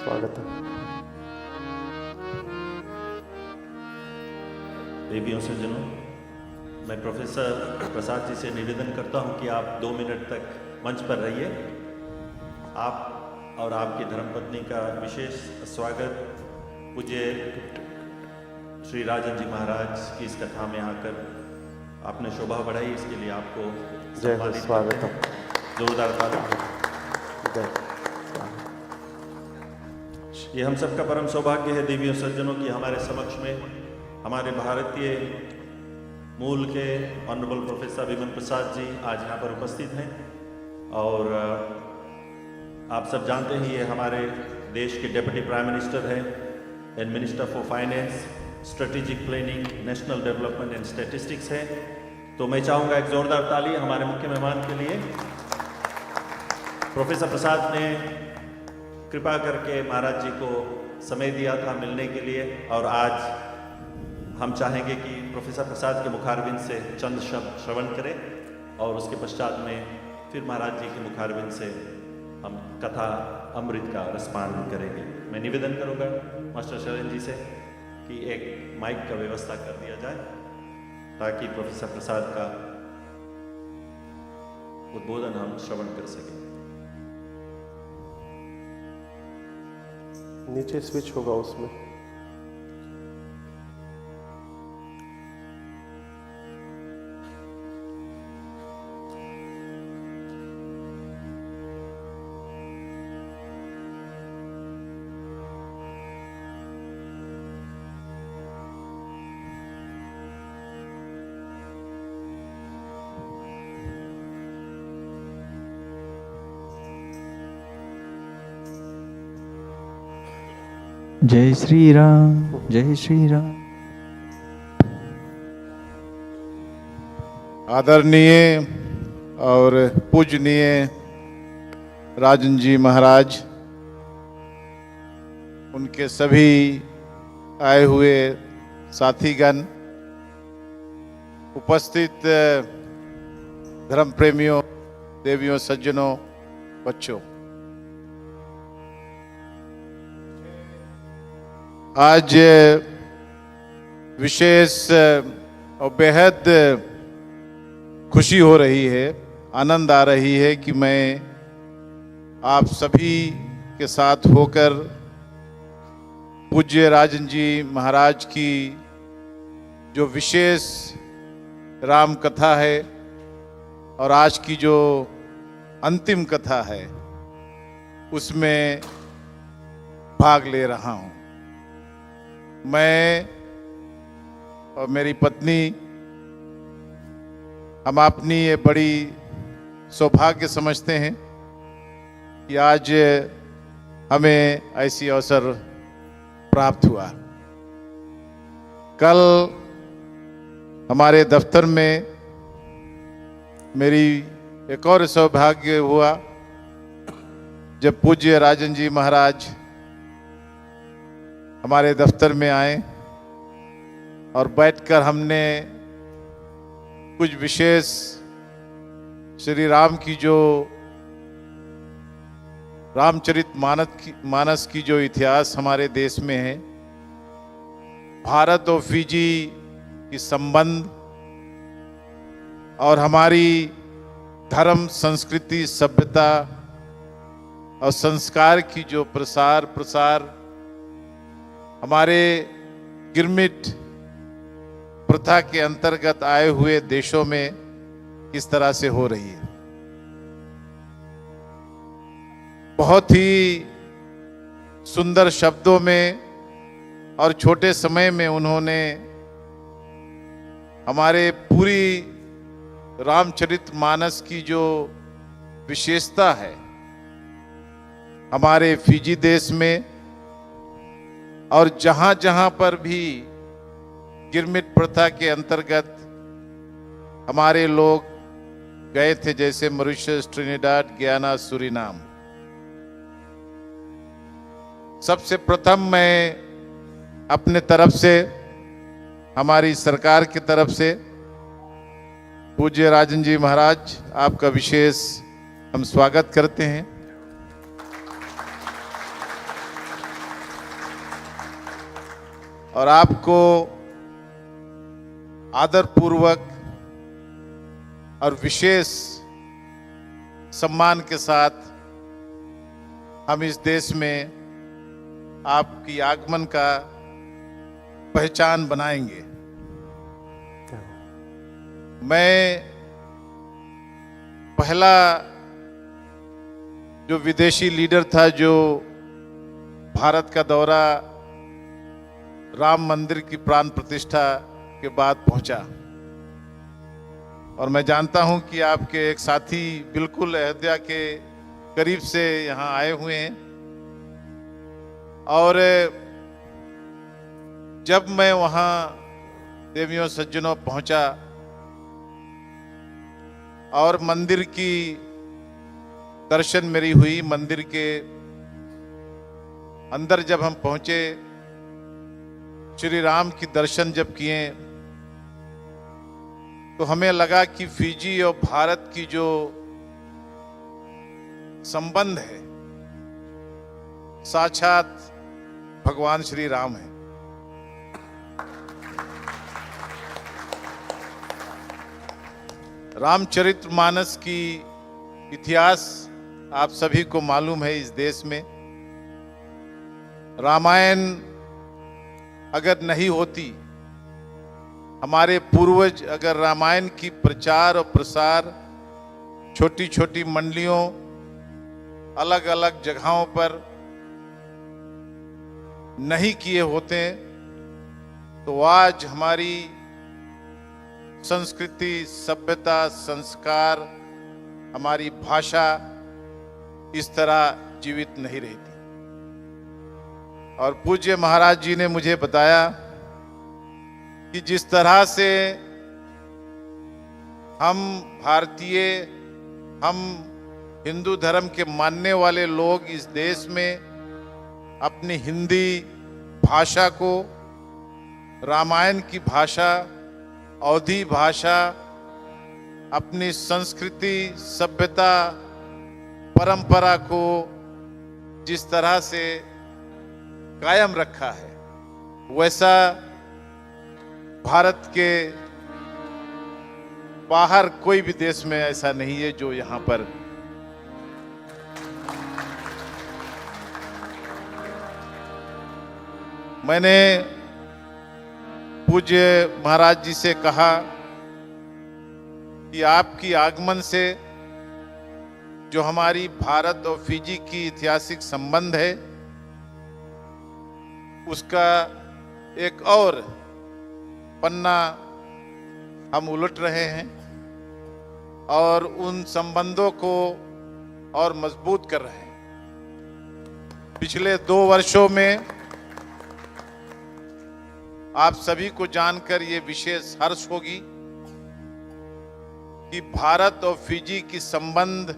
स्वागत है। देवियों सज्जनों, मैं प्रोफेसर प्रसाद जी से निवेदन करता हूं कि आप 2 मिनट तक मंच पर रहिए। आप और आपकी धर्मपत्नी का विशेष स्वागत पूज्य श्री राजन जी महाराज की इस कथा में आकर आपने शोभा बढ़ाई, इसके लिए आपको जय हो, स्वागत है। जोरदार ताली। जय। ये हम सबका परम सौभाग्य है देवियों सज्जनों की हमारे समक्ष में हमारे भारतीय मूल के ऑनरेबल प्रोफेसर विमल प्रसाद जी आज यहाँ पर उपस्थित हैं। और आप सब जानते हैं ये हमारे देश के डेप्यूटी प्राइम मिनिस्टर हैं and minister for finance, strategic planning, national development and statistics है। तो मैं चाहूँगा एक ज़ोरदार ताली हमारे मुख्य मेहमान के लिए। प्रोफेसर प्रसाद ने कृपा करके महाराज जी को समय दिया था मिलने के लिए, और आज हम चाहेंगे कि प्रोफेसर प्रसाद के मुखारबिंद से चंद शब्द श्रवण करें और उसके पश्चात में फिर महाराज जी के मुखारबिंद से हम कथा अमृत का रसपान करेंगे। मैं निवेदन करूँगा मास्टर शरण जी से कि एक माइक का व्यवस्था कर दिया जाए ताकि प्रोफेसर प्रसाद का उद्बोधन हम श्रवण कर सकें। नीचे स्विच होगा उसमें। जय श्री राम, जय श्री राम। आदरणीय और पूजनीय राजन जी महाराज, उनके सभी आए हुए साथीगण, उपस्थित धर्म प्रेमियों, देवियों, सज्जनों, बच्चों, आज विशेष और बेहद खुशी हो रही है, आनंद आ रही है कि मैं आप सभी के साथ होकर पूज्य राजन जी महाराज की जो विशेष राम कथा है और आज की जो अंतिम कथा है उसमें भाग ले रहा हूं। मैं और मेरी पत्नी, हम अपनी ये बड़ी सौभाग्य समझते हैं कि आज हमें ऐसी अवसर प्राप्त हुआ। कल हमारे दफ्तर में मेरी एक और सौभाग्य हुआ जब पूज्य राजन जी महाराज हमारे दफ्तर में आए और बैठकर हमने कुछ विशेष श्री राम की जो रामचरित मानस की जो इतिहास हमारे देश में है, भारत और फिजी की संबंध और हमारी धर्म, संस्कृति, सभ्यता और संस्कार की जो प्रसार हमारे गिरमिट प्रथा के अंतर्गत आए हुए देशों में किस तरह से हो रही है। बहुत ही सुंदर शब्दों में और छोटे समय में उन्होंने हमारे पूरी रामचरितमानस की जो विशेषता है हमारे फिजी देश में और जहां जहां पर भी गिरमिट प्रथा के अंतर्गत हमारे लोग गए थे, जैसे मॉरिशस, ट्रिनिडाड, गियाना, सूरीनाम, सबसे प्रथम मैं अपने तरफ से, हमारी सरकार की तरफ से पूज्य राजन जी महाराज, आपका विशेष हम स्वागत करते हैं। और आपको आदरपूर्वक और विशेष सम्मान के साथ हम इस देश में आपकी आगमन का पहचान बनाएंगे। मैं पहला जो विदेशी लीडर था जो भारत का दौरा राम मंदिर की प्राण प्रतिष्ठा के बाद पहुंचा, और मैं जानता हूं कि आपके एक साथी बिल्कुल अयोध्या के करीब से यहां आए हुए हैं। और जब मैं वहां देवियों सज्जनों पहुंचा और मंदिर की दर्शन मेरी हुई, मंदिर के अंदर जब हम पहुंचे, श्री राम की दर्शन जब किए, तो हमें लगा कि फिजी और भारत की जो संबंध है साक्षात भगवान श्री राम है। रामचरितमानस की इतिहास आप सभी को मालूम है। इस देश में रामायण अगर नहीं होती, हमारे पूर्वज अगर रामायण की प्रचार और प्रसार छोटी छोटी मंडलियों अलग अलग जगहों पर नहीं किए होते, तो आज हमारी संस्कृति, सभ्यता, संस्कार, हमारी भाषा इस तरह जीवित नहीं रहती। और पूज्य महाराज जी ने मुझे बताया कि जिस तरह से हम भारतीय, हम हिंदू धर्म के मानने वाले लोग इस देश में अपनी हिंदी भाषा को, रामायण की भाषा, अवधी भाषा, अपनी संस्कृति, सभ्यता, परंपरा को जिस तरह से कायम रखा है, वैसा भारत के बाहर कोई भी देश में ऐसा नहीं है जो यहां पर मैंने पूज्य महाराज जी से कहा कि आपकी आगमन से जो हमारी भारत और फिजी की ऐतिहासिक संबंध है, उसका एक और पन्ना हम उलट रहे हैं और उन संबंधों को और मजबूत कर रहे हैं। पिछले 2 वर्षों में आप सभी को जानकर ये विशेष हर्ष होगी कि भारत और फिजी की संबंध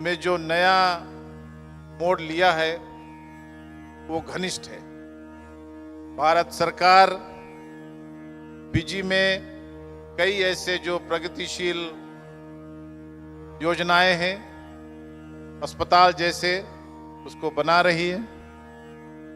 में जो नया मोड़ लिया है वो घनिष्ठ है। भारत सरकार फिजी में कई ऐसे जो प्रगतिशील योजनाएं हैं, अस्पताल जैसे, उसको बना रही है।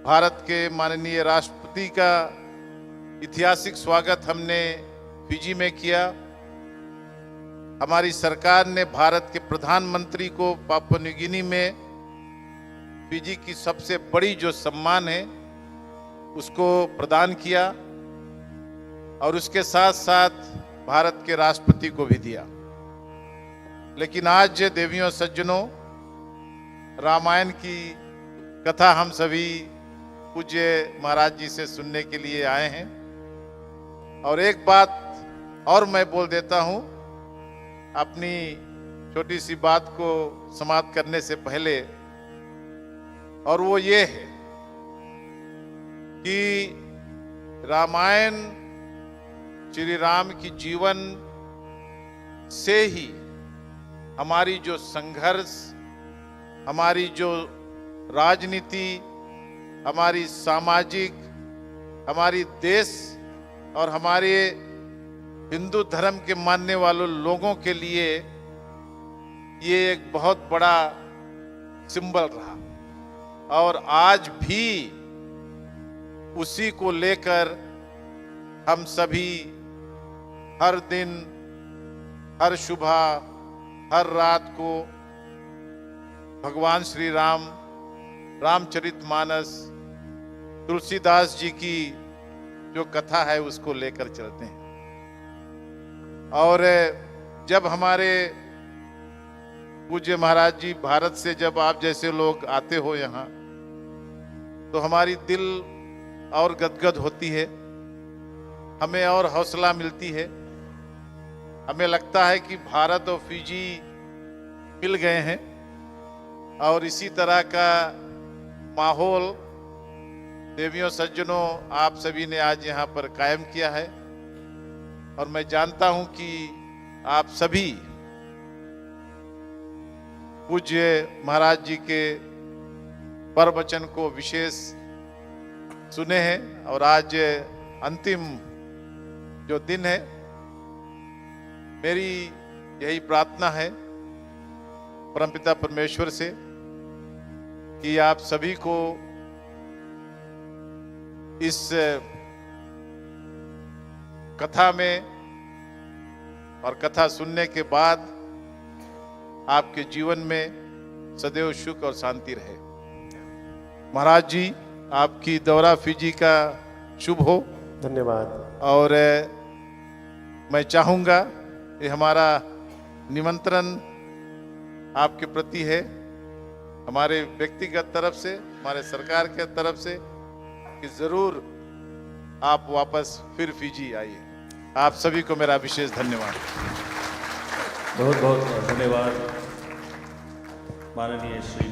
भारत के माननीय राष्ट्रपति का ऐतिहासिक स्वागत हमने फिजी में किया। हमारी सरकार ने भारत के प्रधानमंत्री को पापुआ न्यू गिनी में फिजी की सबसे बड़ी जो सम्मान है उसको प्रदान किया, और उसके साथ साथ भारत के राष्ट्रपति को भी दिया। लेकिन आज देवियों सज्जनों, रामायण की कथा हम सभी पूज्य महाराज जी से सुनने के लिए आए हैं। और एक बात और मैं बोल देता हूं अपनी छोटी सी बात को समाप्त करने से पहले, और वो ये है कि रामायण श्री राम की जीवन से ही हमारी जो संघर्ष, हमारी जो राजनीति, हमारी सामाजिक, हमारी देश और हमारे हिंदू धर्म के मानने वालों लोगों के लिए ये एक बहुत बड़ा सिंबल रहा। और आज भी उसी को लेकर हम सभी हर दिन, हर सुबह, हर रात को भगवान श्री राम, रामचरितमानस, तुलसीदास जी की जो कथा है उसको लेकर चलते हैं। और जब हमारे पूज्य महाराज जी भारत से जब आप जैसे लोग आते हो यहाँ, तो हमारी दिल और गदगद होती है, हमें और हौसला मिलती है। हमें लगता है कि भारत और फिजी मिल गए हैं और इसी तरह का माहौल देवियों सज्जनों आप सभी ने आज यहाँ पर कायम किया है। और मैं जानता हूं कि आप सभी पूज्य महाराज जी के प्रवचन को विशेष सुने हैं। और आज अंतिम जो दिन है, मेरी यही प्रार्थना है परमपिता परमेश्वर से कि आप सभी को इस कथा में और कथा सुनने के बाद आपके जीवन में सदैव सुख और शांति रहे। महाराज जी, आपकी दौरा फिजी का शुभ हो। धन्यवाद। और मैं चाहूँगा, ये हमारा निमंत्रण आपके प्रति है, हमारे व्यक्तिगत तरफ से, हमारे सरकार के तरफ से, कि जरूर आप वापस फिर फिजी आइए। आप सभी को मेरा विशेष धन्यवाद। बहुत बहुत धन्यवाद माननीय श्री